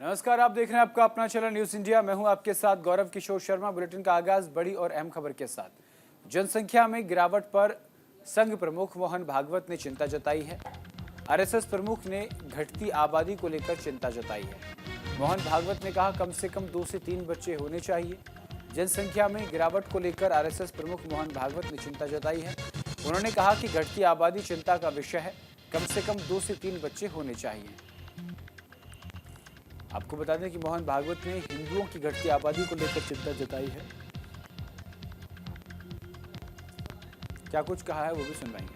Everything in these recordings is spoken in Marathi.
नमस्कार, आप देख रहे हैं आपका अपना चैनल न्यूज इंडिया। मैं हूं आपके साथ गौरव किशोर शर्मा। बुलेटिन का आगाज बड़ी और अहम खबर के साथ। जनसंख्या में गिरावट पर संघ प्रमुख मोहन भागवत ने चिंता जताई है। आरएसएस प्रमुख ने घटती आबादी को लेकर चिंता जताई है। मोहन भागवत ने कहा कम से कम 2 से 3 बच्चे होने चाहिए। जनसंख्या में गिरावट को लेकर आरएसएस प्रमुख मोहन भागवत ने चिंता जताई है। उन्होंने कहा कि घटती आबादी चिंता का विषय है। कम से कम 2 से 3 बच्चे होने चाहिए। आपको बता दें कि मोहन भागवत ने हिंदुओं की घटती आबादी को लेकर चिंता जताई है। क्या कुछ कहा है वो भी सुनवाएंगे।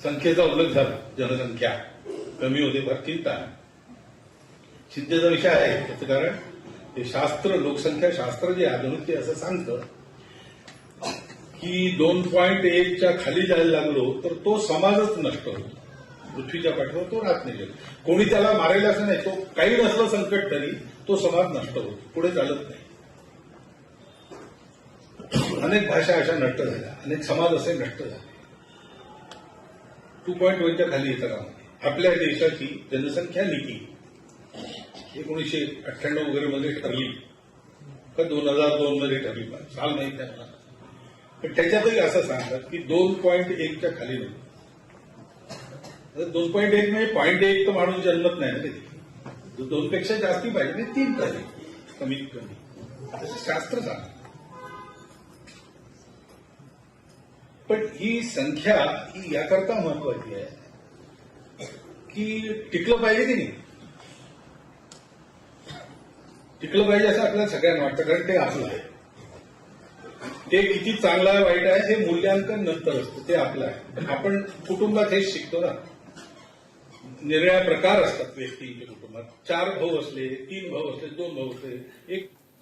संख्येचा उल्लेख झाला, जनसंख्या कमी होते फार चिंता आहे. चिंतेचा विषय आहे त्याचं कारण हे शास्त्र, लोकसंख्या शास्त्र जे आधुनिक ते असं सांगतं की 2.1च्या खाली जायला लागलो तर तो समाजच नष्ट होतो. पृथ्वीच्या पाठीवर तो राहत नाही. कोणी त्याला मारेल असं नाही, तो काही नसलं संकट तरी तो समाज नष्ट होतो, पुढे चालत नाही. अनेक भाषा अशा नष्ट झाल्या, अनेक समाज असे नष्ट झाले. 2.1च्या खाली येतं का? आपल्या देशाची जनसंख्या नीती 1998 वगैरे मध्ये ठरली का 2002 मध्ये ठरली, साल माहित नाही मला. पण त्याच्यातही असं सांगतात की 2.1च्या खाली नाही. 2.1 म्हणजे 0.1 तर माणूस जन्मत नाही ना. 2 पेक्षा जास्ती पाहिजे म्हणजे 3 पाहिजे कमीत कमी, शास्त्र सांगतं. पण ही संख्या ही याकरता महत्वाची आहे की टिकलं पाहिजे की नाही. टिकलं पाहिजे असं आपल्याला सगळ्यांना वाटतं, कारण ते आपलं आहे. ते किती चांगलं आहे वाईट आहे हे मूल्यांकन नंतर असतं, ते आपलं आहे. आपण कुटुंबात हेच शिकतो ना. निरनिराळे प्रकार असतात व्यक्तींच्या कुटुंबात. 4 भाऊ असले, 3 भाऊ असले, 2 भाऊ असले, एक